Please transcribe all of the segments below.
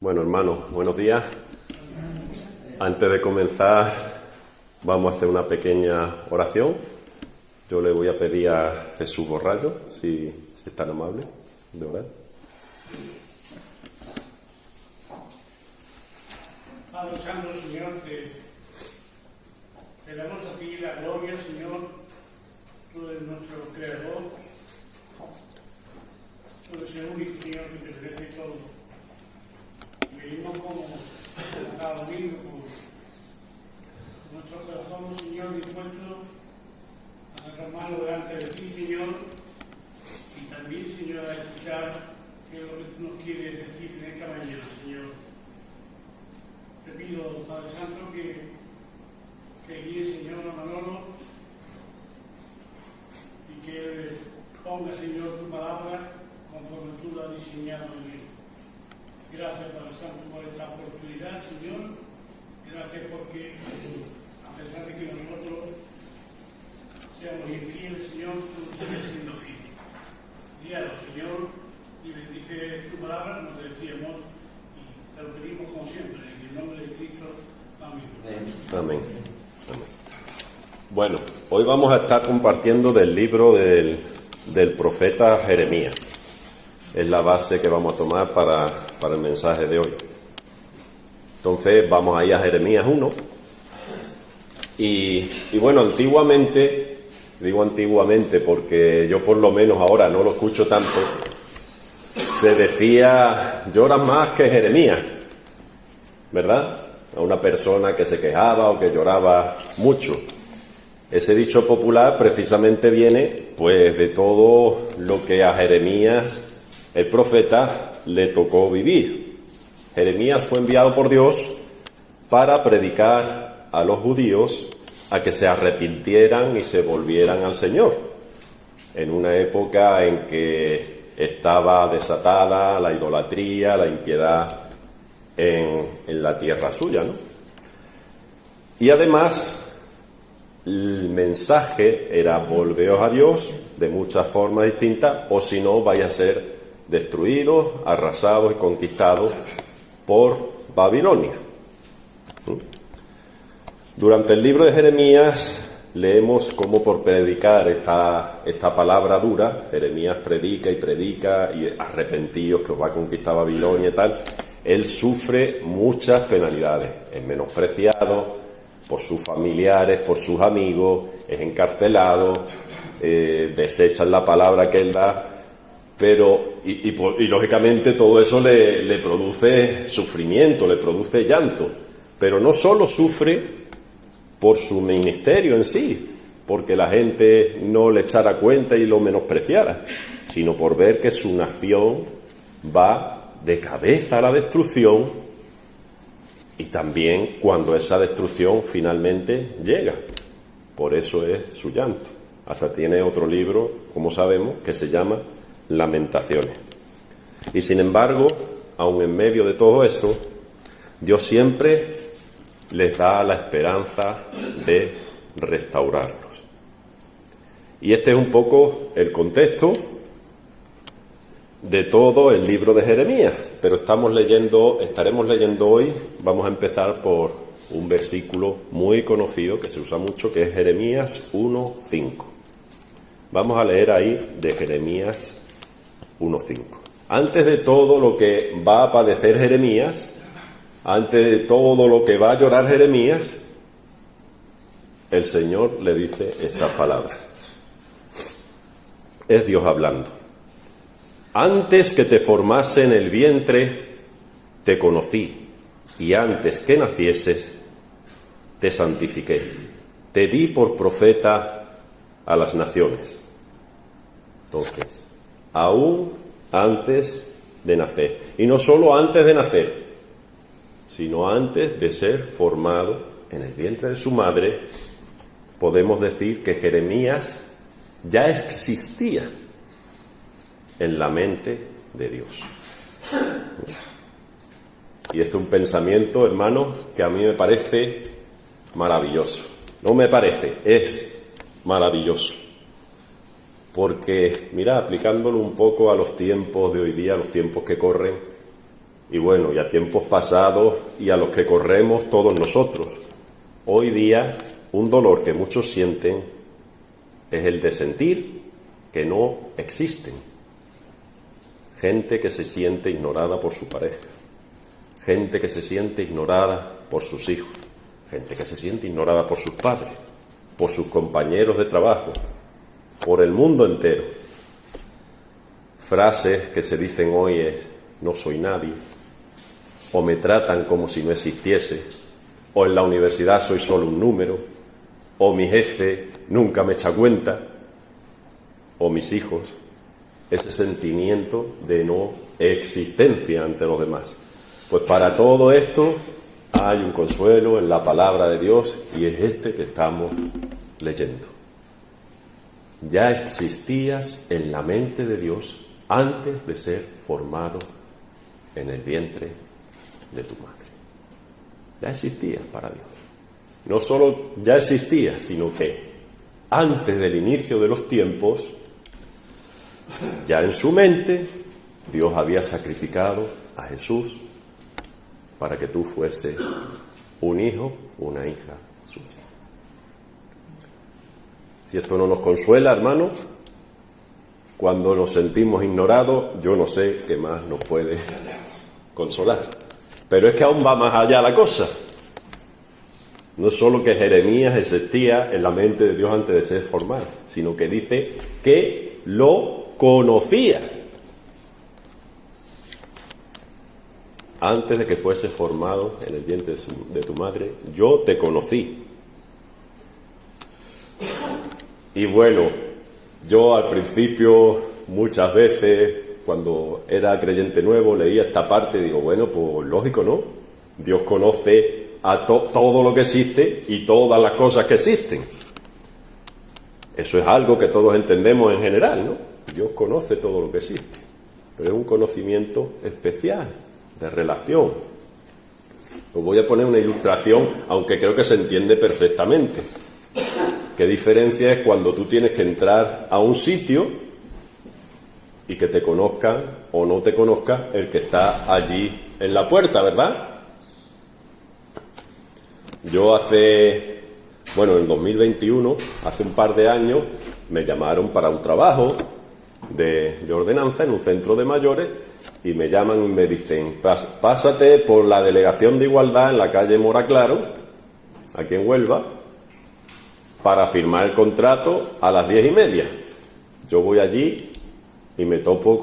Bueno, hermanos, buenos días. Antes de comenzar, vamos a hacer una pequeña oración. Yo le voy a pedir a Jesús Borrallo, si es tan amable, de orar. Padre Santo, Señor, te damos a ti la gloria, Señor. Tú eres nuestro Creador. Tú eres el único, Señor, que te merece todo. Venimos como cada domingo con nuestro corazón, Señor, dispuesto a derramarlo delante de ti, Señor, y también, Señor, a escuchar qué es lo que tú nos quieres decir en esta mañana, Señor. Te pido, Padre Santo, que guíe, Señor, a Manolo y que él ponga, Señor, tu palabra conforme tú la has diseñado en él. Gracias, Padre Santo, por esta oportunidad, Señor. Gracias porque, a pesar de que nosotros seamos infieles, Señor, tú sigues siendo fiel. Guíanos, Señor, y bendice tu palabra, nos decíamos, y te lo pedimos como siempre, en el nombre de Cristo. Amén. Amén. Bueno, hoy vamos a estar compartiendo del libro del profeta Jeremías. Es la base que vamos a tomar para el mensaje de hoy. Entonces vamos a ir a Jeremías 1. Y bueno, antiguamente, digo antiguamente porque yo por lo menos ahora no lo escucho tanto, se decía, lloras más que Jeremías, ¿verdad? A una persona que se quejaba o que lloraba mucho. Ese dicho popular precisamente viene pues de todo lo que a Jeremías, el profeta, le tocó vivir. Jeremías fue enviado por Dios para predicar a los judíos a que se arrepintieran y se volvieran al Señor, en una época en que estaba desatada la idolatría, la impiedad en la tierra suya, ¿no? Y además el mensaje era volveos a Dios de muchas formas distintas, o si no vais a ser destruidos, arrasados y conquistados por Babilonia. Durante el libro de Jeremías leemos cómo, por predicar esta palabra dura, Jeremías predica y arrepentíos que os va a conquistar Babilonia y tal, él sufre muchas penalidades, es menospreciado por sus familiares, por sus amigos, es encarcelado, desechan la palabra que él da. Pero, y lógicamente todo eso le produce sufrimiento, le produce llanto. Pero no solo sufre por su ministerio en sí, porque la gente no le echara cuenta y lo menospreciara, sino por ver que su nación va de cabeza a la destrucción, y también cuando esa destrucción finalmente llega. Por eso es su llanto. Hasta tiene otro libro, como sabemos, que se llama Lamentaciones. Y sin embargo, aun en medio de todo eso, Dios siempre les da la esperanza de restaurarlos. Y este es un poco el contexto de todo el libro de Jeremías, pero estaremos leyendo hoy, vamos a empezar por un versículo muy conocido que se usa mucho, que es Jeremías 1:5. Vamos a leer ahí de Jeremías 1:5. Antes de todo lo que va a padecer Jeremías, antes de todo lo que va a llorar Jeremías, el Señor le dice estas palabras. Es Dios hablando. Antes que te formase en el vientre, te conocí, y antes que nacieses, te santifiqué. Te di por profeta a las naciones. Entonces, aún antes de nacer. Y no solo antes de nacer, sino antes de ser formado en el vientre de su madre, podemos decir que Jeremías ya existía en la mente de Dios. Y este es un pensamiento, hermano, que a mí me parece maravilloso. No me parece, es maravilloso. Porque, mira, aplicándolo un poco a los tiempos de hoy día, a los tiempos que corren, y bueno, y a tiempos pasados y a los que corremos todos nosotros. Hoy día, un dolor que muchos sienten es el de sentir que no existen. Gente que se siente ignorada por su pareja, gente que se siente ignorada por sus hijos, gente que se siente ignorada por sus padres, por sus compañeros de trabajo, por el mundo entero. Frases que se dicen hoy es: no soy nadie, o me tratan como si no existiese, o en la universidad soy solo un número, o mi jefe nunca me echa cuenta, o mis hijos. Ese sentimiento de no existencia ante los demás. Pues para todo esto hay un consuelo en la palabra de Dios, y es este que estamos leyendo. Ya existías en la mente de Dios antes de ser formado en el vientre de tu madre. Ya existías para Dios. No solo ya existías, sino que antes del inicio de los tiempos, ya en su mente, Dios había sacrificado a Jesús para que tú fueses un hijo, una hija suya. Si esto no nos consuela, hermanos, cuando nos sentimos ignorados, yo no sé qué más nos puede consolar. Pero es que aún va más allá la cosa. No es solo que Jeremías existía en la mente de Dios antes de ser formado, sino que dice que lo conocía. Antes de que fuese formado en el vientre de tu madre, yo te conocí. Y bueno, yo al principio, muchas veces, cuando era creyente nuevo, leía esta parte y digo, bueno, pues lógico, ¿no? Dios conoce a todo lo que existe y todas las cosas que existen. Eso es algo que todos entendemos en general, ¿no? Dios conoce todo lo que existe, pero es un conocimiento especial, de relación. Os voy a poner una ilustración, aunque creo que se entiende perfectamente. ¿Qué diferencia es cuando tú tienes que entrar a un sitio y que te conozca o no te conozca el que está allí en la puerta, ¿verdad? Yo en 2021, hace un par de años, me llamaron para un trabajo de ordenanza en un centro de mayores, y me llaman y me dicen: pásate por la delegación de igualdad en la calle Mora Claro, aquí en Huelva, para firmar el contrato a las 10:30. Yo voy allí y me topo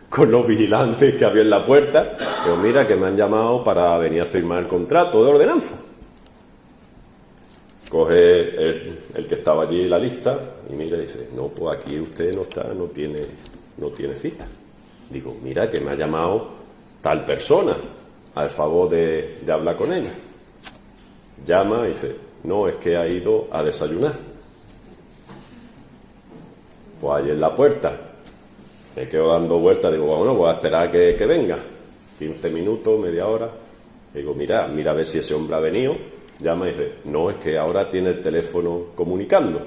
con los vigilantes que había en la puerta. Digo, mira, que me han llamado para venir a firmar el contrato de ordenanza. Coge el que estaba allí en la lista y mira y dice: no, pues aquí usted no está, no tiene cita. Digo, mira, que me ha llamado tal persona, al favor de hablar con ella. Llama y dice: no, es que ha ido a desayunar. Pues ahí en la puerta me quedo dando vueltas. Digo, bueno, voy a esperar a que venga. 15 minutos, media hora. Digo, mira a ver si ese hombre ha venido. Llama y dice: no, es que ahora tiene el teléfono comunicando.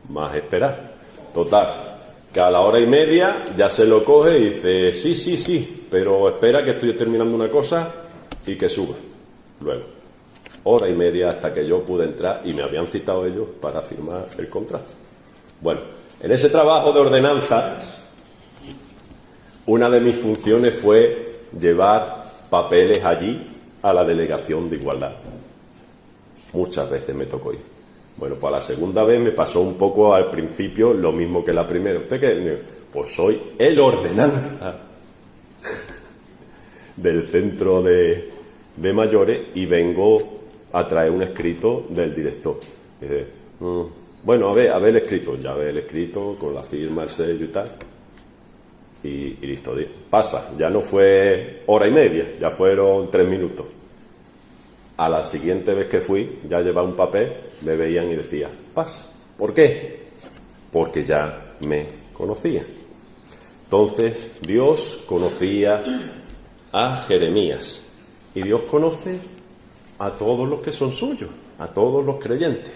Más esperar. Total, que a la 1:30 ya se lo coge y dice: sí, pero espera que estoy terminando una cosa y que suba. Luego, 1:30 hasta que yo pude entrar, y me habían citado ellos para firmar el contrato. Bueno, en ese trabajo de ordenanza, una de mis funciones fue llevar papeles allí a la delegación de igualdad. Muchas veces me tocó ir. Bueno, pues la segunda vez me pasó un poco al principio lo mismo que la primera. ¿Usted qué? Pues soy el ordenanza del centro de mayores y vengo a traer un escrito del director. Y dice, bueno, a ver el escrito. Ya ve el escrito con la firma, el sello y tal. Y listo, pasa. Ya no fue 1:30, ya fueron 3 minutos. A la siguiente vez que fui, ya llevaba un papel, me veían y decía, pasa. ¿Por qué? Porque ya me conocía. Entonces, Dios conocía a Jeremías. Y Dios conoce a todos los que son suyos, a todos los creyentes.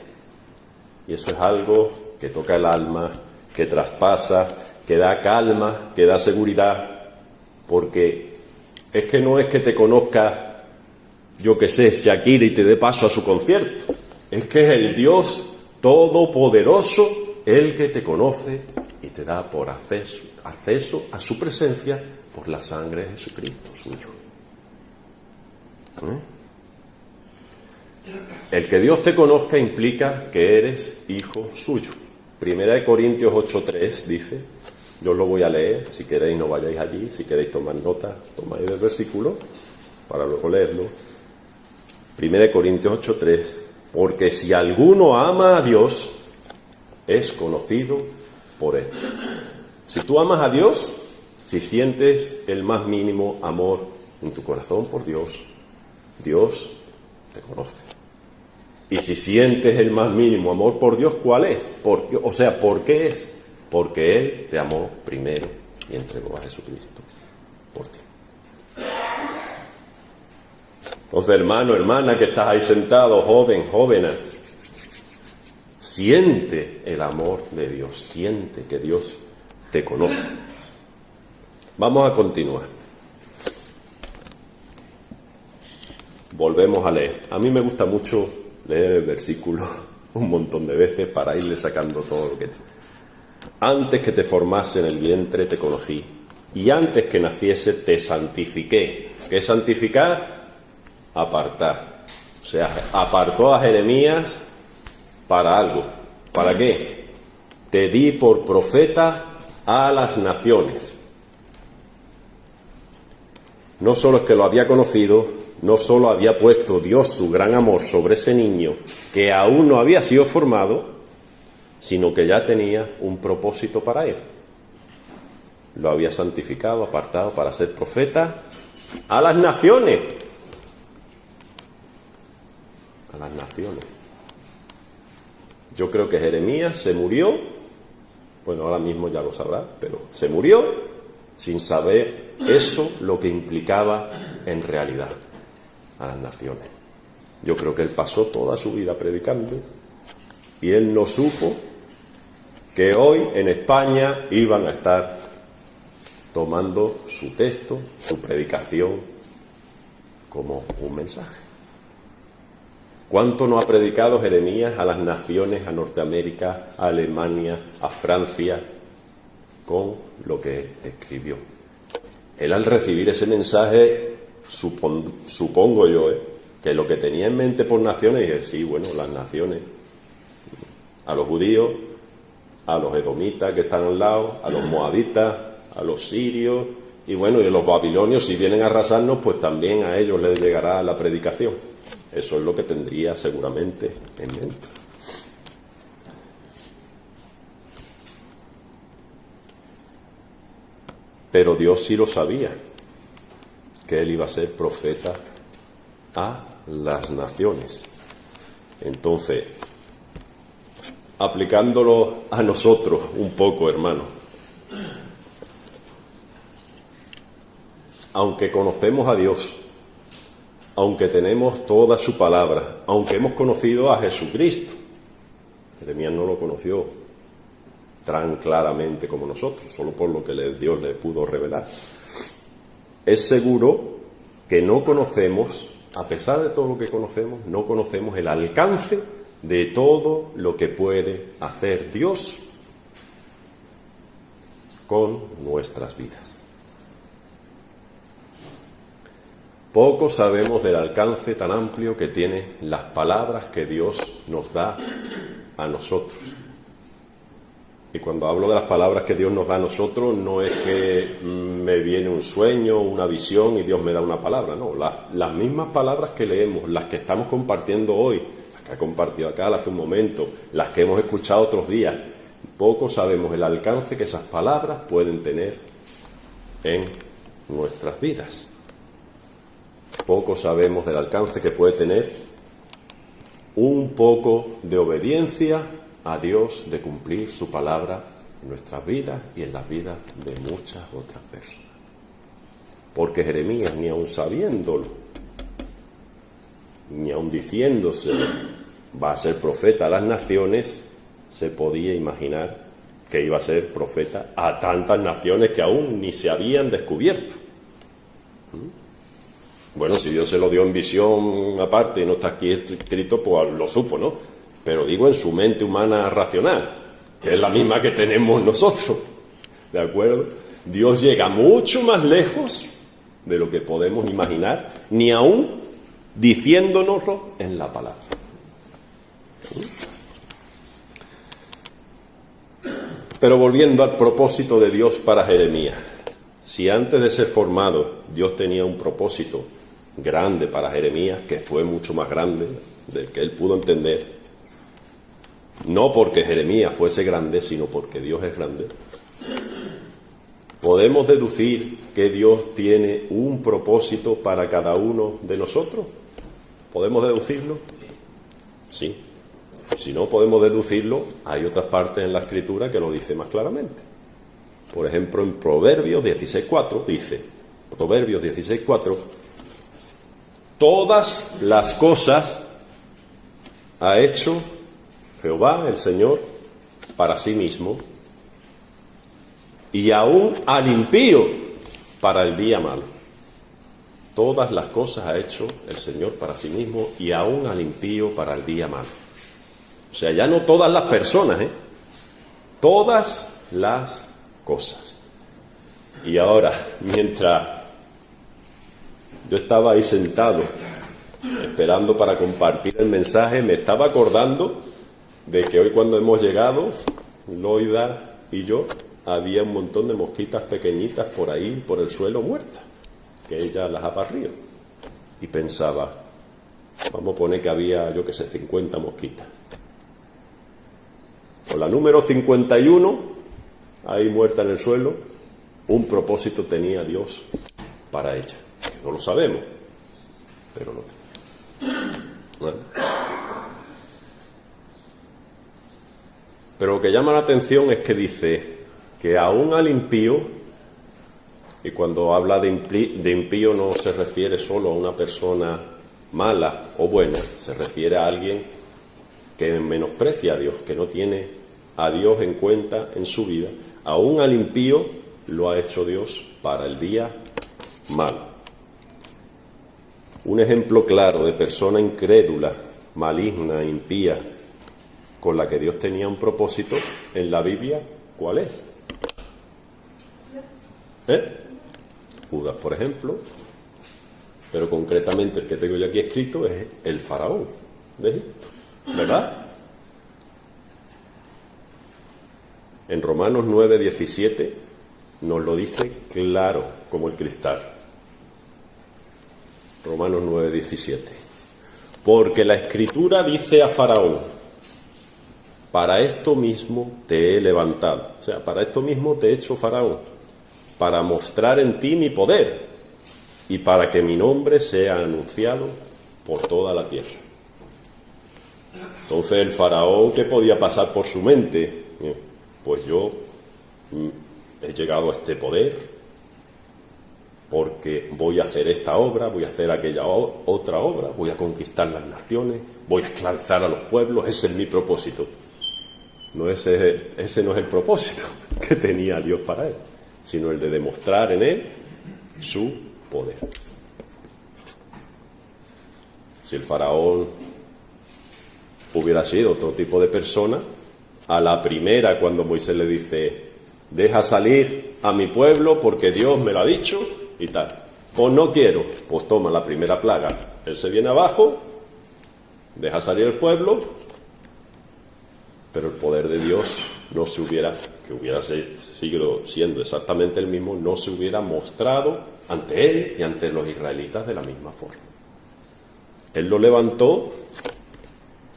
Y eso es algo que toca el alma, que traspasa, que da calma, que da seguridad, porque Es que no es que te conozca, yo que sé, Shakira y te dé paso a su concierto. Es que es el Dios todopoderoso el que te conoce y te da por acceso a su presencia por la sangre de Jesucristo suyo. El que Dios te conozca implica que eres hijo suyo. 1 Corintios 8:3 dice, yo os lo voy a leer, si queréis no vayáis allí, si queréis tomar nota, tomáis el versículo para luego leerlo. 1 Corintios 8:3, porque si alguno ama a Dios, es conocido por él. Si tú amas a Dios, si sientes el más mínimo amor en tu corazón por Dios, Dios te conoce. Y si sientes el más mínimo amor por Dios, ¿cuál es? ¿Por qué es? Porque Él te amó primero y entregó a Jesucristo por ti. Entonces, hermano, hermana, que estás ahí sentado, joven, jóvena, siente el amor de Dios, siente que Dios te conoce. Vamos a continuar. Volvemos a leer. A mí me gusta mucho leer el versículo un montón de veces para irle sacando todo lo que... Antes que te formase en el vientre te conocí, y antes que naciese te santifiqué. ¿Qué es santificar? Apartar. O sea, apartó a Jeremías para algo. ¿Para qué? Te di por profeta a las naciones. No solo es que lo había conocido, no solo había puesto Dios su gran amor sobre ese niño que aún no había sido formado, sino que ya tenía un propósito para él. Lo había santificado, apartado para ser profeta a las naciones. A las naciones. Yo creo que Jeremías se murió, bueno, ahora mismo ya lo sabrá, pero se murió sin saber eso lo que implicaba en realidad a las naciones. Yo creo que él pasó toda su vida predicando y él no supo que hoy en España iban a estar tomando su texto, su predicación como un mensaje. ¿Cuánto no ha predicado Jeremías a las naciones, a Norteamérica, a Alemania, a Francia, con lo que escribió? Él, al recibir ese mensaje, supongo yo, que lo que tenía en mente por naciones, dije, sí, bueno, las naciones, a los judíos, a los edomitas que están al lado, a los moabitas, a los sirios, y bueno, y a los babilonios, si vienen a arrasarnos, pues también a ellos les llegará la predicación. Eso es lo que tendría seguramente en mente. Pero Dios sí lo sabía, que él iba a ser profeta a las naciones. Entonces, aplicándolo a nosotros un poco, hermano, aunque conocemos a Dios, aunque tenemos toda su palabra, aunque hemos conocido a Jesucristo, Jeremías no lo conoció tan claramente como nosotros, solo por lo que Dios le pudo revelar. Es seguro que no conocemos, a pesar de todo lo que conocemos, no conocemos el alcance de todo lo que puede hacer Dios con nuestras vidas. Poco sabemos del alcance tan amplio que tienen las palabras que Dios nos da a nosotros. Y cuando hablo de las palabras que Dios nos da a nosotros, no es que me viene un sueño, una visión y Dios me da una palabra, no. Las mismas palabras que leemos, las que estamos compartiendo hoy, las que ha compartido acá hace un momento, las que hemos escuchado otros días, poco sabemos el alcance que esas palabras pueden tener en nuestras vidas. Poco sabemos del alcance que puede tener un poco de obediencia a Dios, de cumplir su palabra en nuestras vidas y en las vidas de muchas otras personas. Porque Jeremías, ni aun sabiéndolo, ni aun diciéndose va a ser profeta a las naciones, se podía imaginar que iba a ser profeta a tantas naciones que aún ni se habían descubierto. Bueno, si Dios se lo dio en visión aparte y no está aquí escrito, pues lo supo, ¿no? Pero digo en su mente humana racional, que es la misma que tenemos nosotros, ¿de acuerdo? Dios llega mucho más lejos de lo que podemos imaginar, ni aún diciéndonoslo en la palabra. Pero volviendo al propósito de Dios para Jeremías, si antes de ser formado Dios tenía un propósito grande para Jeremías, que fue mucho más grande del que él pudo entender, no porque Jeremías fuese grande, sino porque Dios es grande, ¿podemos deducir que Dios tiene un propósito para cada uno de nosotros? ¿Podemos deducirlo? Sí. Si no podemos deducirlo, hay otras partes en la Escritura que lo dice más claramente. Por ejemplo, en Proverbios 16:4 dice, Proverbios 16:4, todas las cosas ha hecho Jehová, el Señor, para sí mismo, y aún al impío para el día malo. Todas las cosas ha hecho el Señor para sí mismo, y aún al impío para el día malo. O sea, ya no todas las personas, todas las cosas. Y ahora, mientras yo estaba ahí sentado, esperando para compartir el mensaje, me estaba acordando de que hoy cuando hemos llegado, Loida y yo, había un montón de mosquitas pequeñitas por ahí, por el suelo, muertas, que ella las ha barrido. Y pensaba, vamos a poner que había, yo qué sé, 50 mosquitas. Con la número 51, ahí muerta en el suelo, un propósito tenía Dios para ella. No lo sabemos, pero lo tenía. Bueno. Pero lo que llama la atención es que dice que aún al impío, y cuando habla de impío no se refiere solo a una persona mala o buena, se refiere a alguien que menosprecia a Dios, que no tiene a Dios en cuenta en su vida. Aún al impío lo ha hecho Dios para el día malo. Un ejemplo claro de persona incrédula, maligna, impía, con la que Dios tenía un propósito en la Biblia, ¿cuál es? Judas, por ejemplo, pero concretamente el que tengo yo aquí escrito es el faraón de Egipto, ¿verdad? En Romanos 9:17 nos lo dice claro como el cristal. Romanos 9:17. Porque la Escritura dice a Faraón, para esto mismo te he levantado. O sea, para esto mismo te he hecho Faraón, para mostrar en ti mi poder y para que mi nombre sea anunciado por toda la tierra. Entonces el Faraón, ¿qué podía pasar por su mente? Pues yo he llegado a este poder porque voy a hacer esta obra, voy a hacer aquella otra obra, voy a conquistar las naciones, voy a esclavizar a los pueblos, ese es mi propósito. No, ese no es el propósito que tenía Dios para él, sino el de demostrar en él su poder. Si el faraón hubiera sido otro tipo de persona, a la primera, cuando Moisés le dice, deja salir a mi pueblo porque Dios me lo ha dicho y tal, pues no quiero, pues toma la primera plaga. Él se viene abajo, deja salir el pueblo, pero el poder de Dios no se hubiera, que hubiera seguido siendo exactamente el mismo, no se hubiera mostrado ante él y ante los israelitas de la misma forma. Él lo levantó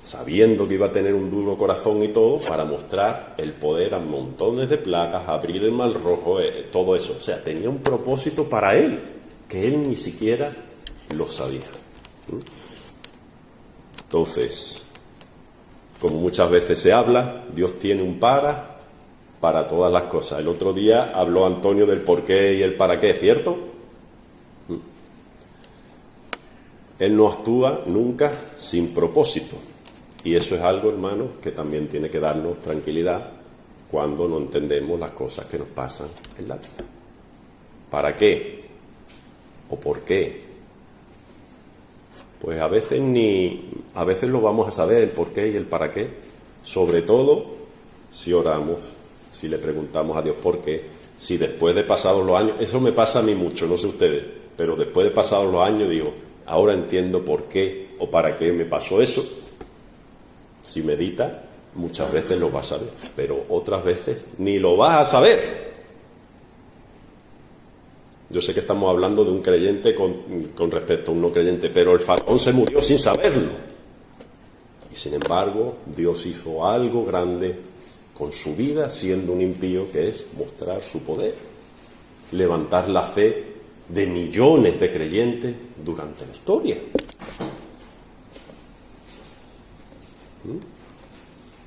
sabiendo que iba a tener un duro corazón y todo, para mostrar el poder a montones de plagas, abrir el mar rojo, todo eso. O sea, tenía un propósito para él, que él ni siquiera lo sabía. Entonces, como muchas veces se habla, Dios tiene un para todas las cosas. El otro día habló Antonio del por qué y el para qué, ¿cierto? Él no actúa nunca sin propósito. Y eso es algo, hermanos, que también tiene que darnos tranquilidad cuando no entendemos las cosas que nos pasan en la vida. ¿Para qué? ¿O por qué? pues a veces lo vamos a saber el por qué y el para qué, sobre todo si oramos, si le preguntamos a Dios por qué, si después de pasados los años, eso me pasa a mí mucho, no sé ustedes, pero después de pasados los años digo, ahora entiendo por qué o para qué me pasó eso. Si medita, muchas veces lo vas a saber, pero otras veces ni lo vas a saber. Yo sé que estamos hablando de un creyente con respecto a un no creyente, pero el faraón se murió sin saberlo. Y sin embargo, Dios hizo algo grande con su vida, siendo un impío, que es mostrar su poder, levantar la fe de millones de creyentes durante la historia.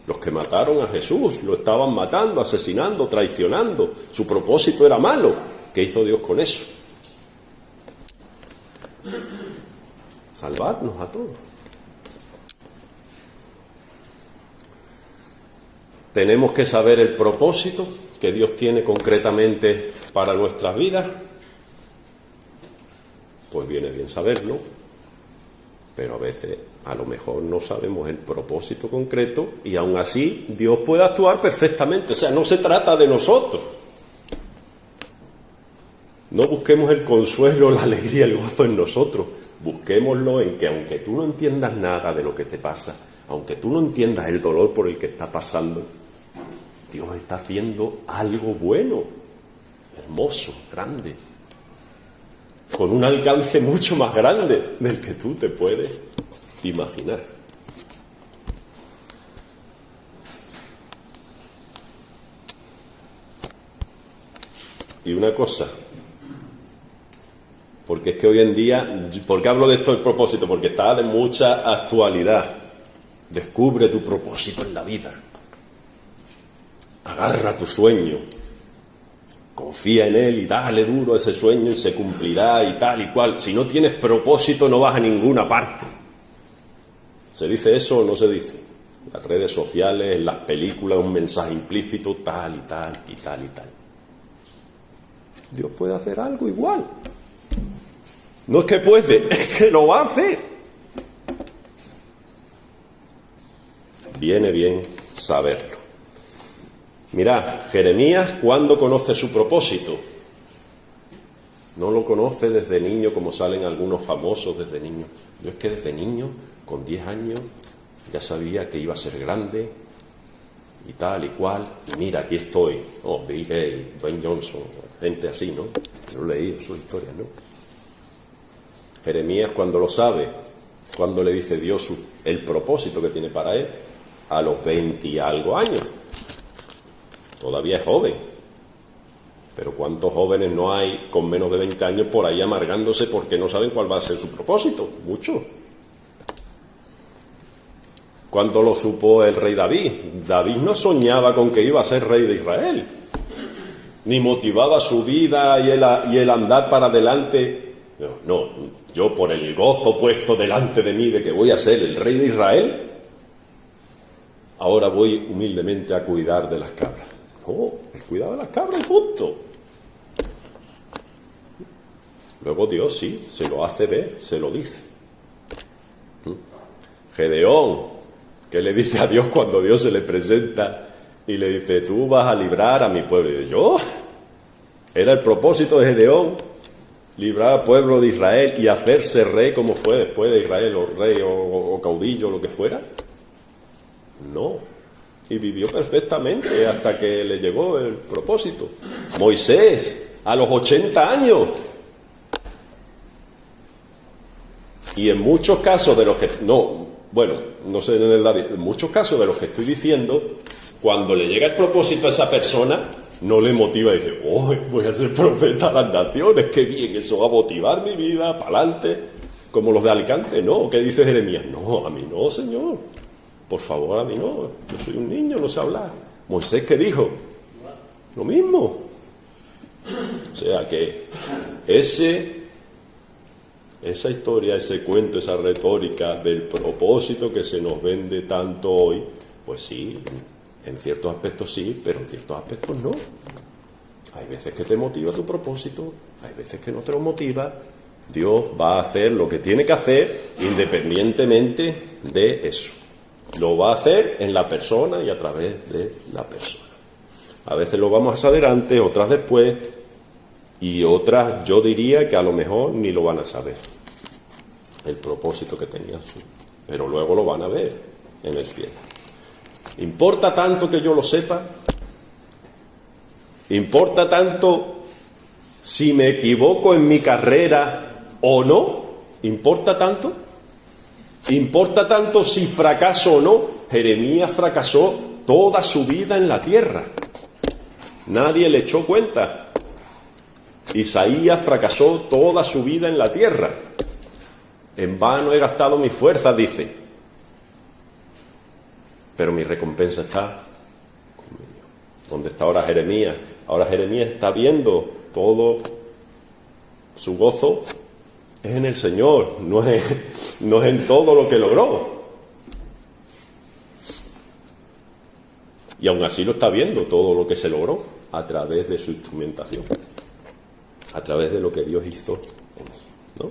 Los que mataron a Jesús lo estaban matando, asesinando, traicionando. Su propósito era malo. ¿Qué hizo Dios con eso? Salvarnos a todos. Tenemos que saber el propósito que Dios tiene concretamente para nuestras vidas. Pues viene bien saberlo, pero a veces a lo mejor no sabemos el propósito concreto y aún así Dios puede actuar perfectamente. O sea, no se trata de nosotros. No busquemos el consuelo, la alegría, el gozo en nosotros. Busquémoslo en que aunque tú no entiendas nada de lo que te pasa, aunque tú no entiendas el dolor por el que está pasando, Dios está haciendo algo bueno, hermoso, grande, con un alcance mucho más grande del que tú te puedes imaginar. Y una cosa, porque es que hoy en día, ¿por qué hablo de esto del propósito? Porque está de mucha actualidad. Descubre tu propósito en la vida. Agarra tu sueño. Confía en él y dale duro a ese sueño y se cumplirá y tal y cual. Si no tienes propósito no vas a ninguna parte. ¿Se dice eso o no se dice? En las redes sociales, en las películas, un mensaje implícito, tal y tal y tal y tal. Dios puede hacer algo igual. No es que puede, es que lo va a hacer. Viene bien saberlo. Mirad, Jeremías, ¿cuándo conoce su propósito? No lo conoce desde niño, como salen algunos famosos desde niño. Yo es que desde niño, con 10 años, ya sabía que iba a ser grande y tal y cual. Y mira, aquí estoy. Oh, Bill Gates, Dwayne Johnson, gente así, ¿no? Yo he leído sus historias, ¿no? Jeremías, cuando lo sabe, cuando le dice Dios el propósito que tiene para él, a los 20 y algo años. Todavía es joven. Pero ¿cuántos jóvenes no hay con menos de 20 años por ahí amargándose porque no saben cuál va a ser su propósito? Muchos. ¿Cuándo lo supo el rey David? David no soñaba con que iba a ser rey de Israel, ni motivaba su vida y el andar para adelante. No, yo por el gozo puesto delante de mí de que voy a ser el rey de Israel, ahora voy humildemente a cuidar de las cabras. No, él cuidaba de las cabras, punto. Luego Dios sí, se lo hace ver, se lo dice. Gedeón, ¿qué le dice a Dios cuando Dios se le presenta y le dice, tú vas a librar a mi pueblo? Y yo, era el propósito de Gedeón, librar al pueblo de Israel y hacerse rey como fue después de Israel, o rey o caudillo, lo que fuera. No. Y vivió perfectamente hasta que le llegó el propósito. Moisés, a los 80 años. Y en muchos casos de los que... no sé en muchos casos de los que estoy diciendo, cuando le llega el propósito a esa persona, no le motiva y dice, voy a ser profeta a las naciones, qué bien, eso va a motivar mi vida, para adelante, como los de Alicante. No, ¿qué dice Jeremías? No, a mí no, Señor. Por favor, a mí no, yo soy un niño, no sé hablar. Moisés, ¿qué dijo? Lo mismo. O sea que esa historia, ese cuento, esa retórica del propósito que se nos vende tanto hoy, pues sí, en ciertos aspectos sí, pero en ciertos aspectos no. Hay veces que te motiva tu propósito, hay veces que no te lo motiva, Dios va a hacer lo que tiene que hacer independientemente de eso. Lo va a hacer en la persona y a través de la persona. A veces lo vamos a saber antes, otras después, y otras yo diría que a lo mejor ni lo van a saber, el propósito que tenía, pero luego lo van a ver en el cielo. ¿Importa tanto que yo lo sepa? ¿Importa tanto si me equivoco en mi carrera o no? ¿Importa tanto? ¿Importa tanto si fracaso o no? Jeremías fracasó toda su vida en la tierra. Nadie le echó cuenta. Isaías fracasó toda su vida en la tierra. En vano he gastado mis fuerzas, dice. Pero mi recompensa está conmigo. ¿Dónde está ahora Jeremías? Ahora Jeremías está viendo todo su gozo. Es en el Señor, no es en todo lo que logró. Y aún así lo está viendo todo lo que se logró a través de su instrumentación, a través de lo que Dios hizo en él, ¿no?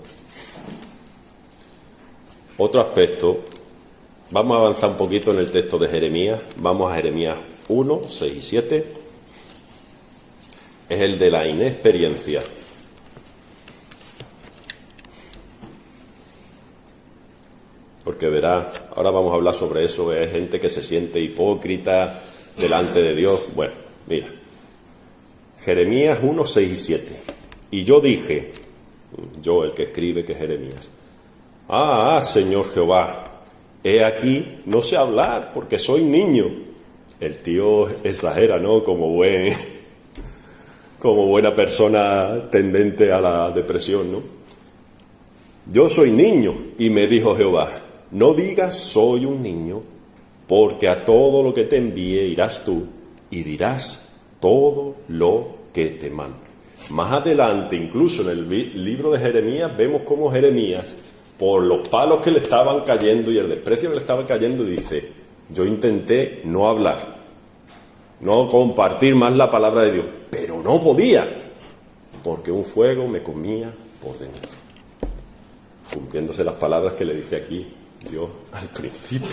Otro aspecto, vamos a avanzar un poquito en el texto de Jeremías, vamos a Jeremías 1, 6 y 7, es el de la inexperiencia. Porque verá, ahora vamos a hablar sobre eso, hay gente que se siente hipócrita delante de Dios. Bueno, mira, Jeremías 1, 6 y 7. Y yo dije, yo el que escribe que es Jeremías, Señor Jehová, he aquí, no sé hablar porque soy niño. El tío exagera, ¿no? Como buena persona tendente a la depresión, ¿no? Yo soy niño, y me dijo Jehová, no digas soy un niño, porque a todo lo que te envíe irás tú, y dirás todo lo que te mande. Más adelante, incluso en el libro de Jeremías, vemos cómo Jeremías, por los palos que le estaban cayendo y el desprecio que le estaba cayendo, dice, yo intenté no hablar, no compartir más la palabra de Dios, pero no podía, porque un fuego me comía por dentro. Cumpliéndose las palabras que le dice aquí Dios al principio.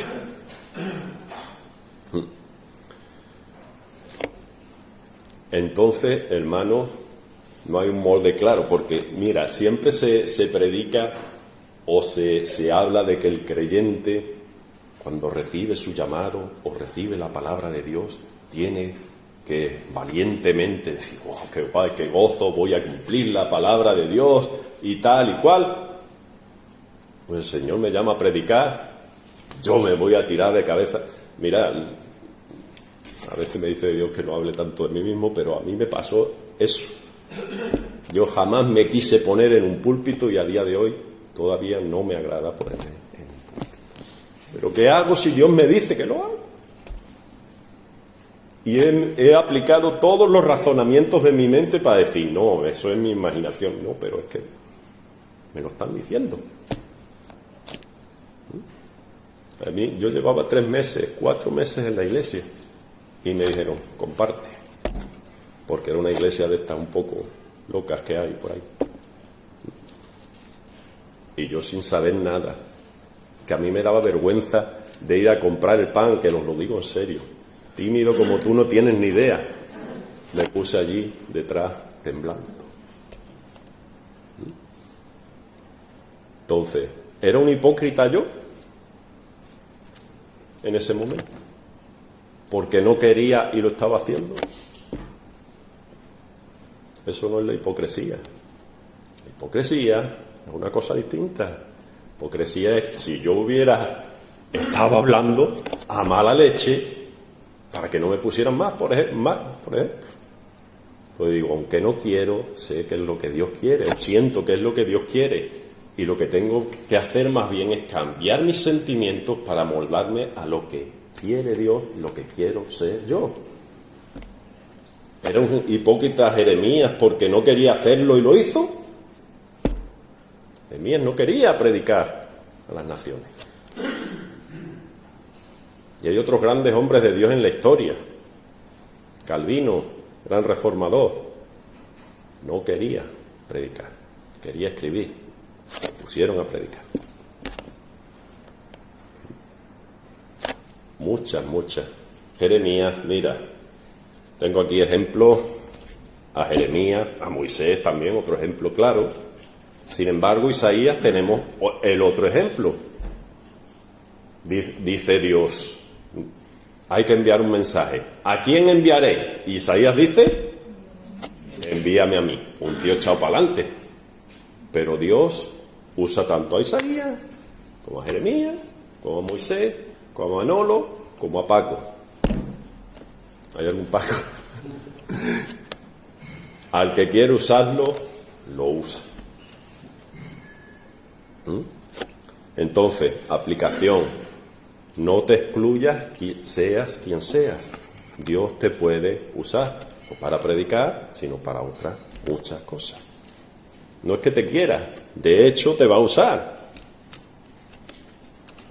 Entonces, hermanos, no hay un molde claro, porque mira, siempre se predica o se habla de que el creyente, cuando recibe su llamado o recibe la palabra de Dios, tiene que valientemente decir, wow, qué guay, qué gozo, voy a cumplir la palabra de Dios y tal y cual. Pues el Señor me llama a predicar, yo me voy a tirar de cabeza. Mira, a veces me dice Dios que no hable tanto de mí mismo, pero a mí me pasó eso. Yo jamás me quise poner en un púlpito y a día de hoy todavía no me agrada ponerme en un púlpito. Pero ¿qué hago si Dios me dice que lo hago? Y he aplicado todos los razonamientos de mi mente para decir, no, eso es mi imaginación. No, pero es que me lo están diciendo. A mí, yo llevaba 3 meses, 4 meses en la iglesia y me dijeron, comparte, porque era una iglesia de estas un poco locas que hay por ahí. Y yo sin saber nada, que a mí me daba vergüenza de ir a comprar el pan, que os lo digo en serio, tímido como tú no tienes ni idea, me puse allí detrás temblando. Entonces, ¿era un hipócrita yo en ese momento? ¿Porque no quería y lo estaba haciendo? Eso no es la hipocresía. La hipocresía es una cosa distinta. Hipocresía es si yo hubiera estado hablando a mala leche para que no me pusieran más, por ejemplo. Pues digo, aunque no quiero, sé que es lo que Dios quiere, o siento que es lo que Dios quiere. Y lo que tengo que hacer más bien es cambiar mis sentimientos para moldarme a lo que quiere Dios, lo que quiero ser yo. ¿Era un hipócrita Jeremías porque no quería hacerlo y lo hizo? Jeremías no quería predicar a las naciones. Y hay otros grandes hombres de Dios en la historia. Calvino, gran reformador, no quería predicar, quería escribir. pusieron a predicar. Muchas. Jeremías, mira, tengo aquí ejemplos a Jeremías, a Moisés también, otro ejemplo claro. Sin embargo, Isaías tenemos el otro ejemplo. Dice Dios, hay que enviar un mensaje. ¿A quién enviaré? Isaías dice, envíame a mí, un tío echado para adelante. Pero Dios usa tanto a Isaías, como a Jeremías, como a Moisés, como a Manolo, como a Paco. ¿Hay algún Paco? Al que quiere usarlo, lo usa. Entonces, aplicación. No te excluyas, seas quien seas. Dios te puede usar, no para predicar, sino para otras muchas cosas. No es que te quiera, de hecho te va a usar.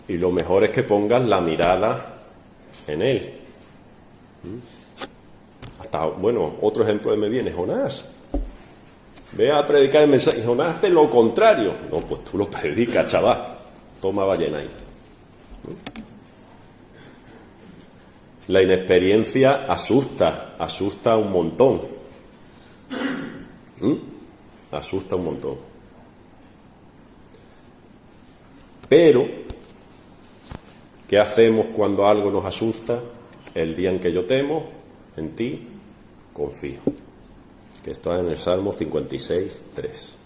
Y lo mejor es que pongas la mirada en Él. Hasta, bueno, otro ejemplo que me viene, Jonás. Ve a predicar el mensaje. Jonás hace lo contrario. No, pues tú lo predicas, chaval. Toma ballena ahí. La inexperiencia asusta un montón. Asusta un montón. Pero, ¿qué hacemos cuando algo nos asusta? El día en que yo temo, en ti confío. Que está en el Salmo 56, 3.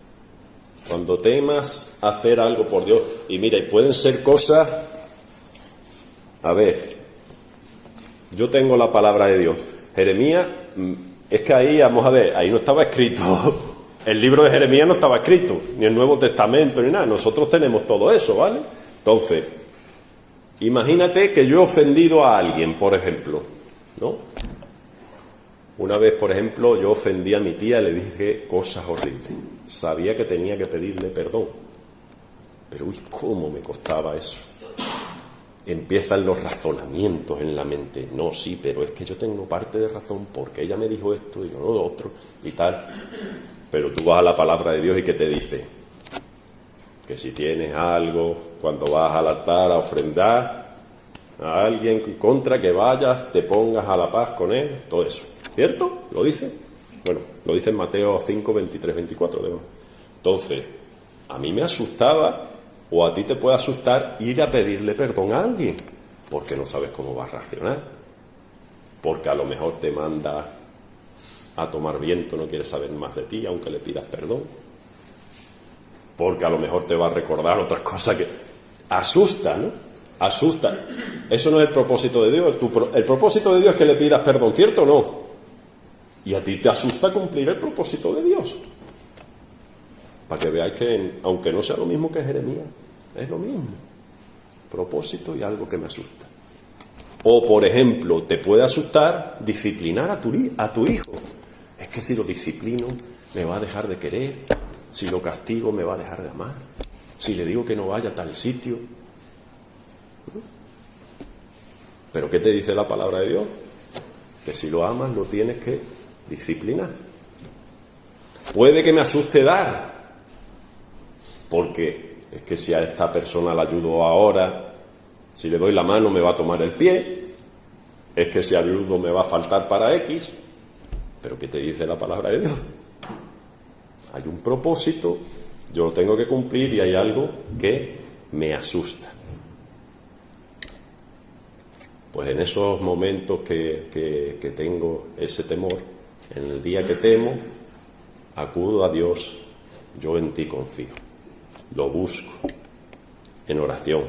Cuando temas hacer algo por Dios, y mira, y pueden ser cosas, a ver, yo tengo la palabra de Dios. Jeremías, es que ahí, vamos a ver, ahí no estaba escrito, el libro de Jeremías no estaba escrito, ni el Nuevo Testamento, ni nada, nosotros tenemos todo eso, ¿vale? Entonces, imagínate que yo he ofendido a alguien, por ejemplo, ¿no? Una vez, por ejemplo, yo ofendí a mi tía, le dije cosas horribles. Sabía que tenía que pedirle perdón. Pero, uy, cómo me costaba eso. Empiezan los razonamientos en la mente. No, sí, pero es que yo tengo parte de razón porque ella me dijo esto y yo no lo otro y tal. Pero tú vas a la palabra de Dios y ¿qué te dice? Que si tienes algo, cuando vas al altar a ofrendar a alguien en contra, que vayas, te pongas a la paz con él, todo eso. ¿Cierto? ¿Lo dice? Bueno, lo dice en Mateo 5, 23, 24. ¿verdad? Entonces, a mí me asustaba, o a ti te puede asustar, ir a pedirle perdón a alguien, porque no sabes cómo va a reaccionar. Porque a lo mejor te manda a tomar viento, no quiere saber más de ti, aunque le pidas perdón. Porque a lo mejor te va a recordar otras cosas que... Asusta, ¿no? Asusta. Eso no es el propósito de Dios. El propósito de Dios es que le pidas perdón, ¿cierto o no? Y a ti te asusta cumplir el propósito de Dios. Para que veáis que, aunque no sea lo mismo que Jeremías, es lo mismo. Propósito y algo que me asusta. O, por ejemplo, te puede asustar disciplinar a tu hijo. Es que si lo disciplino, me va a dejar de querer. Si lo castigo, me va a dejar de amar. Si le digo que no vaya a tal sitio. ¿Pero qué te dice la palabra de Dios? Que si lo amas, lo tienes que disciplinar. Puede que me asuste dar, porque es que si a esta persona la ayudo ahora, si le doy la mano me va a tomar el pie, es que si ayudo me va a faltar para X. Pero ¿qué te dice la palabra de Dios? Hay un propósito, yo lo tengo que cumplir y hay algo que me asusta. Pues en esos momentos que tengo ese temor, en el día que temo, acudo a Dios, yo en ti confío, lo busco en oración.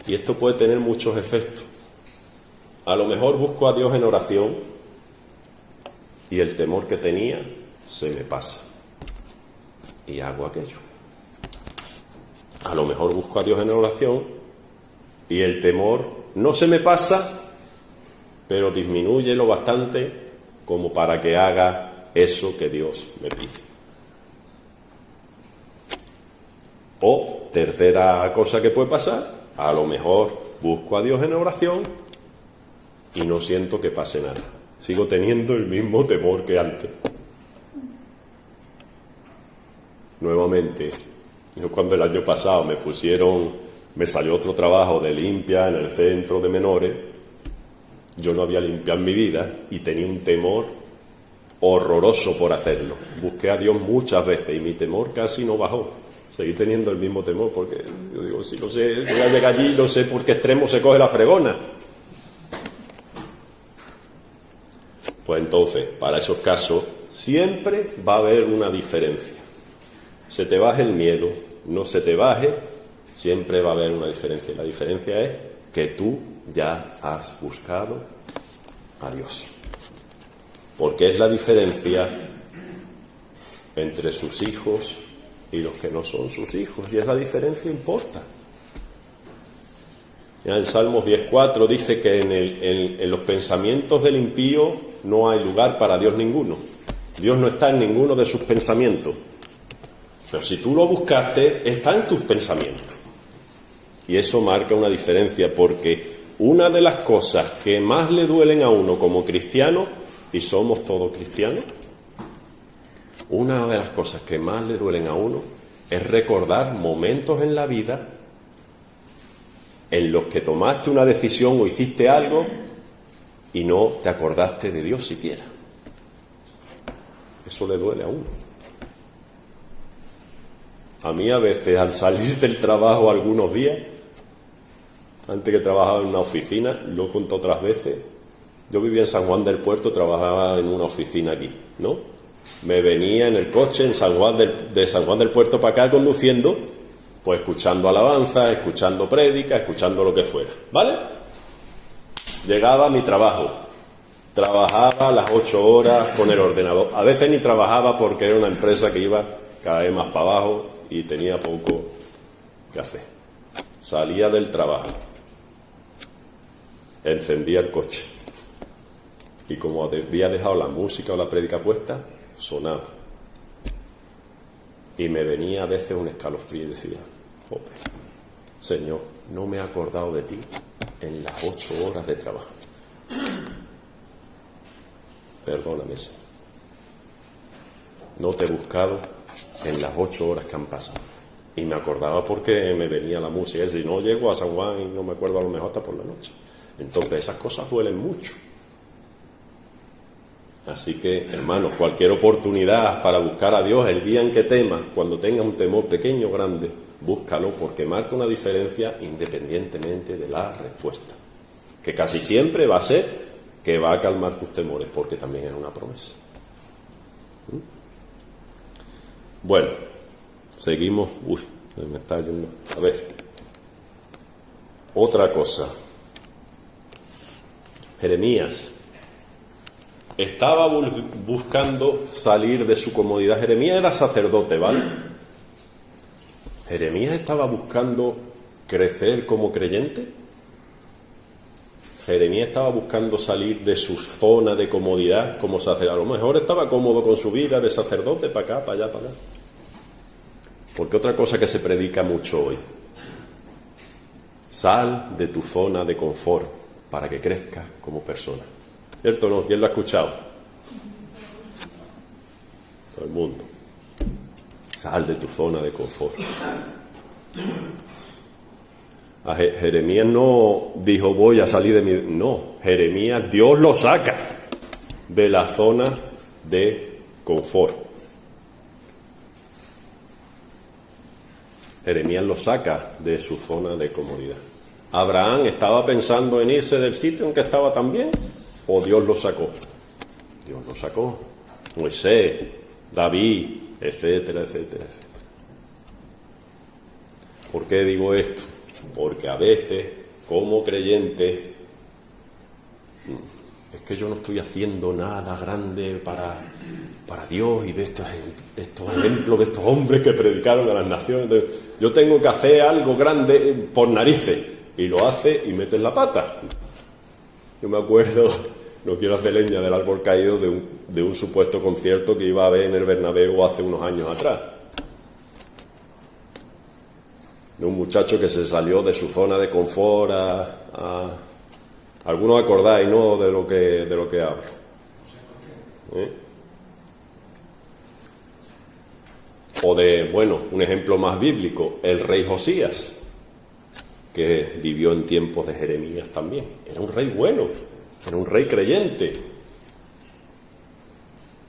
Y esto puede tener muchos efectos. A lo mejor busco a Dios en oración y el temor que tenía se me pasa y hago aquello. A lo mejor busco a Dios en oración y el temor no se me pasa, pero disminuye lo bastante como para que haga eso que Dios me pide. O, tercera cosa que puede pasar, a lo mejor busco a Dios en oración y no siento que pase nada. Sigo teniendo el mismo temor que antes. Nuevamente, Yo cuando el año pasado me salió otro trabajo de limpia en el centro de menores, yo no había limpiado en mi vida y tenía un temor horroroso por hacerlo. Busqué a Dios muchas veces y mi temor casi no bajó. Seguí teniendo el mismo temor porque yo digo, si no sé, voy a llegar allí, no sé por qué extremo se coge la fregona. Pues entonces, para esos casos, siempre va a haber una diferencia. Se te baje el miedo, no se te baje, siempre va a haber una diferencia. La diferencia es que tú ya has buscado a Dios. Porque es la diferencia entre sus hijos y los que no son sus hijos. Y esa diferencia importa. Ya en Salmos 10:4 dice que en los pensamientos del impío no hay lugar para Dios ninguno. Dios no está en ninguno de sus pensamientos. Pero si tú lo buscaste, está en tus pensamientos. Y eso marca una diferencia, porque una de las cosas que más le duelen a uno como cristiano, y somos todos cristianos, una de las cosas que más le duelen a uno es recordar momentos en la vida en los que tomaste una decisión o hiciste algo y no te acordaste de Dios siquiera. Eso le duele a uno. A mí a veces, al salir del trabajo algunos días, antes que trabajaba en una oficina, lo he contado otras veces, yo vivía en San Juan del Puerto, trabajaba en una oficina aquí, ¿no? Me venía en el coche de San Juan del Puerto para acá conduciendo, pues escuchando alabanza, escuchando prédica, escuchando lo que fuera, ¿vale? Llegaba a mi trabajo, trabajaba las 8 horas con el ordenador, a veces ni trabajaba porque era una empresa que iba cada vez más para abajo y tenía poco que hacer. Salía del trabajo, encendía el coche y como había dejado la música o la prédica puesta, sonaba. Y me venía a veces un escalofrío y decía, joder, Señor, no me he acordado de ti en las 8 horas de trabajo. Perdóname, Señor. No te he buscado en las 8 horas que han pasado. Y me acordaba porque me venía la música. Y si no llego a San Juan y no me acuerdo a lo mejor hasta por la noche. Entonces esas cosas duelen mucho. Así que, hermanos, cualquier oportunidad para buscar a Dios el día en que temas, cuando tengas un temor pequeño o grande, búscalo porque marca una diferencia independientemente de la respuesta. Que casi siempre va a ser que va a calmar tus temores, porque también es una promesa. Bueno, seguimos. Uy, me está yendo. A ver. Otra cosa. Jeremías estaba buscando salir de su comodidad. Jeremías era sacerdote, ¿vale? Jeremías estaba buscando crecer como creyente. Jeremías estaba buscando salir de su zona de comodidad como sacerdote. A lo mejor estaba cómodo con su vida de sacerdote, para acá, para allá, para allá. Porque otra cosa que se predica mucho hoy: sal de tu zona de confort para que crezcas como persona. ¿Cierto o no? ¿Quién lo ha escuchado? Todo el mundo. Sal de tu zona de confort. A Jeremías no dijo voy a salir de mi... No, Jeremías, Dios lo saca de la zona de confort. Jeremías lo saca de su zona de comodidad. Abraham estaba pensando en irse del sitio en que estaba también, o Dios lo sacó. Dios lo sacó. Moisés, David, etcétera, etcétera, etcétera. ¿Por qué digo esto? Porque a veces, como creyente, es que yo no estoy haciendo nada grande para Dios, y ve estos ejemplos de estos hombres que predicaron a las naciones. Entonces, yo tengo que hacer algo grande por narices, y lo hace y metes la pata. Yo me acuerdo, no quiero hacer leña del árbol caído, de un supuesto concierto que iba a haber en el Bernabéu hace unos años atrás. De un muchacho que se salió de su zona de confort algunos acordáis, ¿no?, de lo que hablo. bueno, un ejemplo más bíblico, el rey Josías, que vivió en tiempos de Jeremías también. Era un rey bueno, era un rey creyente,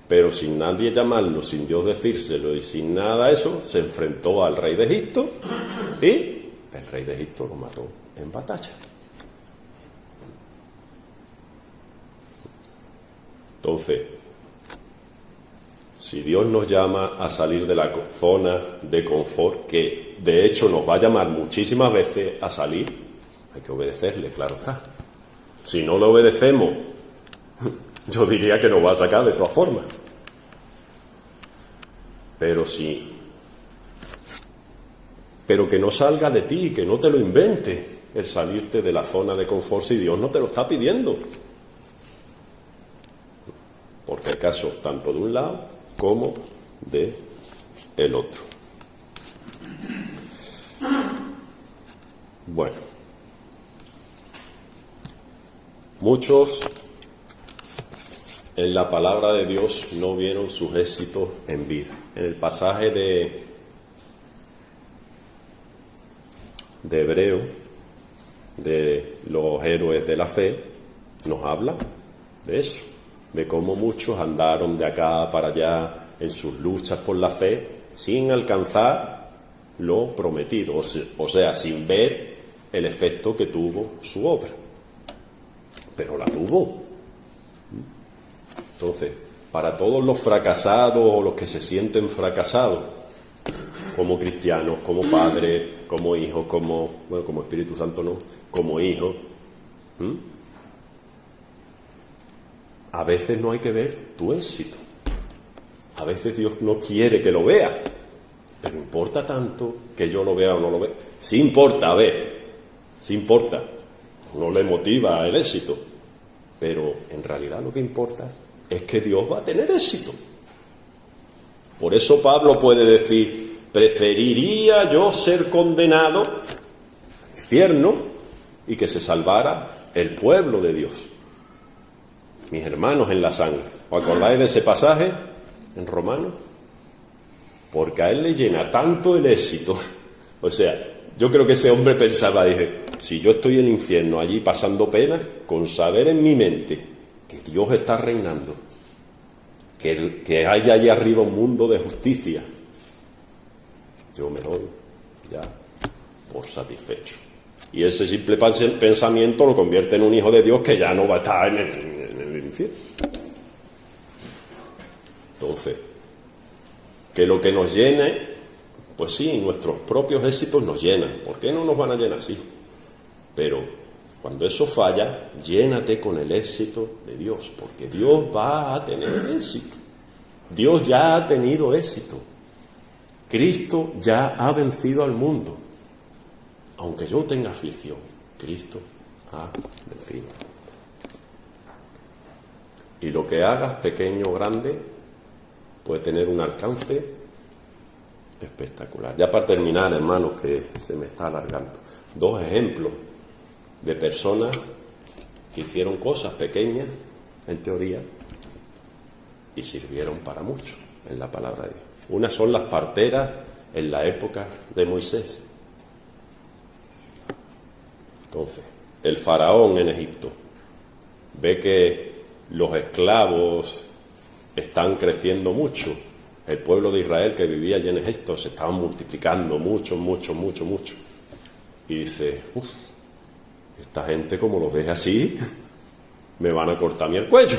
pero sin nadie llamarlo, sin Dios decírselo y sin nada de eso, se enfrentó al rey de Egipto y el rey de Egipto lo mató en batalla. Entonces, si Dios nos llama a salir de la zona de confort, que de hecho nos va a llamar muchísimas veces a salir, hay que obedecerle, claro está. Si no lo obedecemos, yo diría que nos va a sacar de todas formas. Pero que no salga de ti, que no te lo inventes el salirte de la zona de confort si Dios no te lo está pidiendo. Porque hay casos tanto de un lado como de el otro. Bueno, muchos en la palabra de Dios no vieron sus éxitos en vida. En el pasaje de Hebreo, de los héroes de la fe, nos habla de eso, de cómo muchos andaron de acá para allá en sus luchas por la fe sin alcanzar lo prometido, o sea, sin ver el efecto que tuvo su obra. Pero la tuvo. Entonces, para todos los fracasados o los que se sienten fracasados, como cristianos, como padres, como hijos, como Espíritu Santo no, como hijos, a veces no hay que ver tu éxito. A veces Dios no quiere que lo vea, pero importa tanto que yo lo vea o no lo vea. Sí importa, a ver, sí importa, no le motiva el éxito, pero en realidad lo que importa es que Dios va a tener éxito. Por eso Pablo puede decir: preferiría yo ser condenado al infierno y que se salvara el pueblo de Dios, mis hermanos en la sangre. ¿Os acordáis de ese pasaje en Romanos? Porque a él le llena tanto el éxito. O sea, yo creo que ese hombre pensaba, dije, si yo estoy en el infierno allí pasando penas, con saber en mi mente que Dios está reinando, que hay allí arriba un mundo de justicia, yo me doy ya por satisfecho. Y ese simple pensamiento lo convierte en un hijo de Dios que ya no va a estar en el infierno. Entonces, que lo que nos llene, pues sí, nuestros propios éxitos nos llenan. ¿Por qué no nos van a llenar así? Pero cuando eso falla, llénate con el éxito de Dios, porque Dios va a tener éxito. Dios ya ha tenido éxito. Cristo ya ha vencido al mundo. Aunque yo tenga aflicción, Cristo ha vencido. Y lo que hagas, pequeño o grande, puede tener un alcance espectacular. Ya para terminar, hermanos, que se me está alargando, 2 ejemplos de personas que hicieron cosas pequeñas, en teoría, y sirvieron para mucho en la palabra de Dios. Una son las parteras en la época de Moisés. Entonces, el faraón en Egipto ve que los esclavos están creciendo mucho. El pueblo de Israel que vivía allí en Egipto se estaba multiplicando mucho. Y dice, esta gente, como los deje así, me van a cortar a mí el cuello,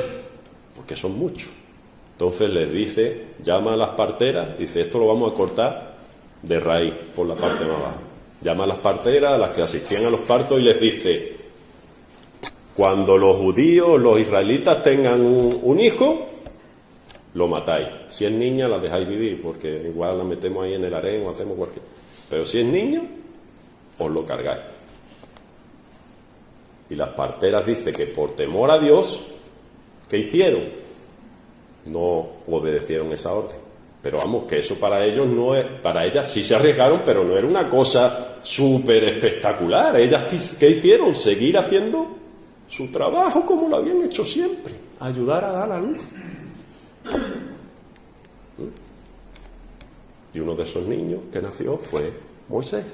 porque son muchos. Entonces les dice, llama a las parteras, dice, esto lo vamos a cortar de raíz, por la parte más baja. Llama a las parteras, a las que asistían a los partos, y les dice, cuando los judíos, los israelitas tengan un hijo, lo matáis. Si es niña, la dejáis vivir, porque igual la metemos ahí en el harén o hacemos cualquier. Pero si es niño, os lo cargáis. Y las parteras dicen que por temor a Dios, ¿qué hicieron? No obedecieron esa orden. Pero vamos, que eso para ellos no es, para ellas sí se arriesgaron, pero no era una cosa súper espectacular. Ellas, ¿qué hicieron? Seguir haciendo su trabajo como lo habían hecho siempre, ayudar a dar la luz. Y uno de esos niños que nació fue Moisés.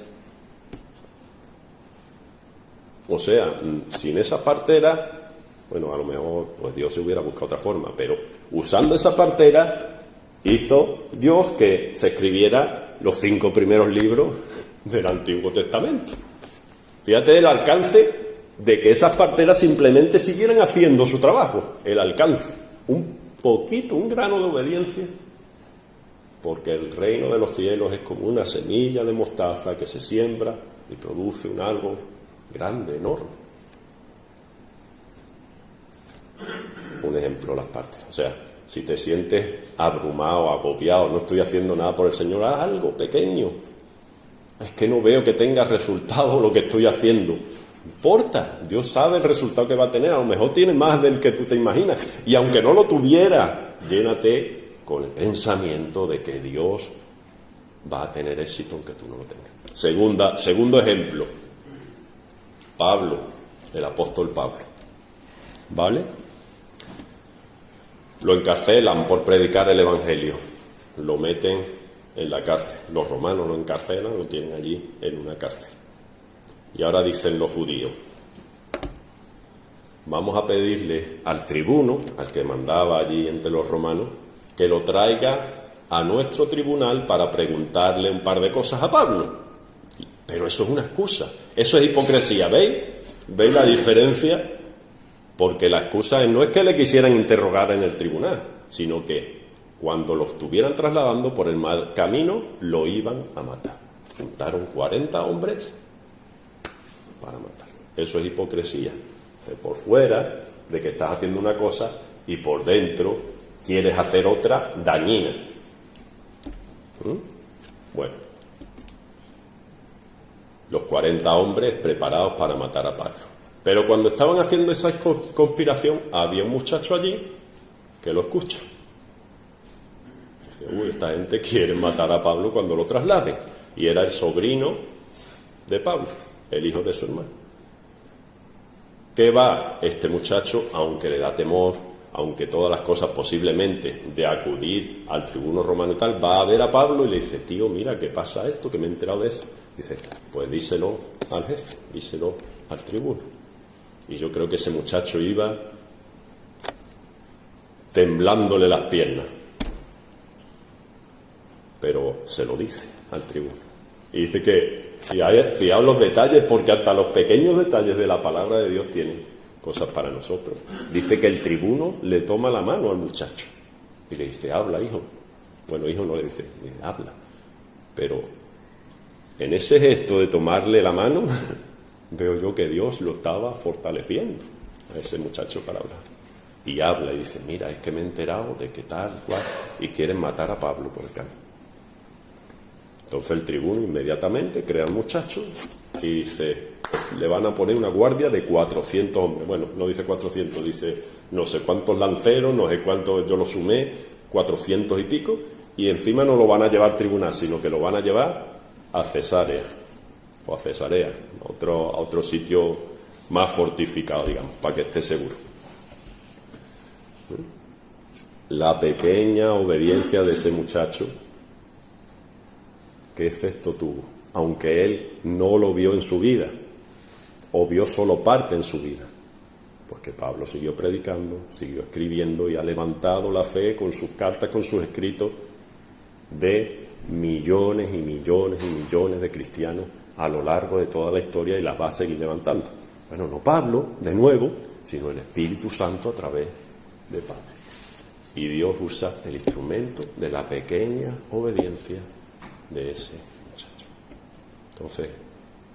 O sea, sin esa partera, bueno, a lo mejor pues Dios se hubiera buscado otra forma, pero usando esa partera hizo Dios que se escribiera los 5 primeros libros del Antiguo Testamento. Fíjate el alcance de que esas parteras simplemente siguieran haciendo su trabajo, el alcance, un poquito, un grano de obediencia, porque el reino de los cielos es como una semilla de mostaza que se siembra y produce un árbol grande, enorme. Un ejemplo, las parteras. O sea, si te sientes abrumado, agobiado, no estoy haciendo nada por el Señor, haz algo pequeño. Es que no veo que tenga resultado lo que estoy haciendo. No importa, Dios sabe el resultado que va a tener, a lo mejor tiene más del que tú te imaginas. Y aunque no lo tuviera, llénate con el pensamiento de que Dios va a tener éxito aunque tú no lo tengas. Segundo ejemplo, Pablo, el apóstol Pablo. ¿Vale? Lo encarcelan por predicar el Evangelio. Lo meten en la cárcel. Los romanos lo encarcelan, lo tienen allí en una cárcel. Y ahora dicen los judíos, vamos a pedirle al tribuno, al que mandaba allí entre los romanos, que lo traiga a nuestro tribunal para preguntarle un par de cosas a Pablo. Pero eso es una excusa, eso es hipocresía, ¿veis? ¿Veis la diferencia? Porque la excusa no es que le quisieran interrogar en el tribunal, sino que cuando lo estuvieran trasladando por el mal camino, lo iban a matar. Juntaron 40 hombres para matar. Eso es hipocresía. O sea, por fuera de que estás haciendo una cosa y por dentro quieres hacer otra dañina. Bueno, los 40 hombres preparados para matar a Pablo. Pero cuando estaban haciendo esa conspiración, había un muchacho allí que lo escucha. Dice, esta gente quiere matar a Pablo cuando lo trasladen. Y era el sobrino de Pablo, el hijo de su hermano. ¿Qué va este muchacho, aunque le da temor, aunque todas las cosas posiblemente de acudir al tribuno romano y tal, va a ver a Pablo y le dice, tío, mira, ¿qué pasa esto? Que me he enterado de eso. Dice, pues díselo al jefe, díselo al tribuno. Y yo creo que ese muchacho iba temblándole las piernas. Pero se lo dice al tribuno. Y dice que, fijaos los detalles, porque hasta los pequeños detalles de la palabra de Dios tienen cosas para nosotros. Dice que el tribuno le toma la mano al muchacho y le dice, habla, hijo. Bueno, hijo no le dice, habla. Pero en ese gesto de tomarle la mano, veo yo que Dios lo estaba fortaleciendo a ese muchacho para hablar. Y habla y dice, mira, es que me he enterado de que tal, cual, y quieren matar a Pablo por el camino. Entonces el tribuno inmediatamente crea al muchacho y dice, le van a poner una guardia de 400 hombres. Bueno, no dice 400, dice no sé cuántos lanceros, no sé cuántos, yo lo sumé, 400 y pico, y encima no lo van a llevar al tribunal, sino que lo van a llevar a Cesarea, o a Cesarea, a otro sitio más fortificado, digamos, para que esté seguro. La pequeña obediencia de ese muchacho, ¿qué efecto tuvo? Aunque él no lo vio en su vida, o vio solo parte en su vida, porque Pablo siguió predicando, siguió escribiendo y ha levantado la fe con sus cartas, con sus escritos de millones y millones y millones de cristianos a lo largo de toda la historia, y las va a seguir levantando. Bueno, no Pablo, de nuevo, sino el Espíritu Santo a través de Pablo. Y Dios usa el instrumento de la pequeña obediencia de ese muchacho. Entonces,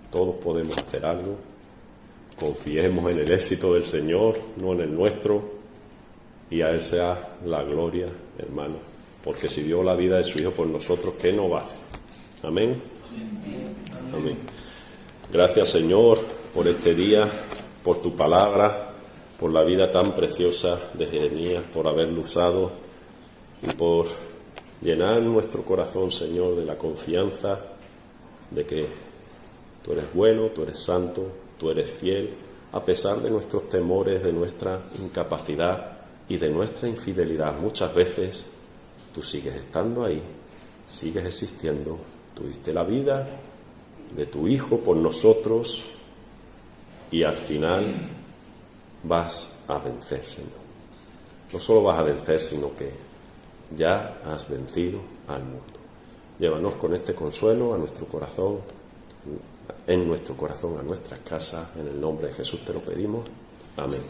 todos podemos hacer algo. Confiemos en el éxito del Señor, no en el nuestro, y a Él sea la gloria, hermano, porque si dio la vida de su Hijo por nosotros, ¿qué no va a hacer? Amén. Amén. Gracias, Señor, por este día, por tu palabra, por la vida tan preciosa de Jeremías, por haberlo usado y por llenar nuestro corazón, Señor, de la confianza de que tú eres bueno, tú eres santo, tú eres fiel, a pesar de nuestros temores, de nuestra incapacidad y de nuestra infidelidad. Muchas veces tú sigues estando ahí sigues existiendo. Tú diste la vida de tu Hijo por nosotros y al final vas a vencer, Señor. No solo vas a vencer, sino que ya has vencido al mundo. Llévanos con este consuelo a nuestro corazón, en nuestro corazón, a nuestras casas. En el nombre de Jesús te lo pedimos. Amén.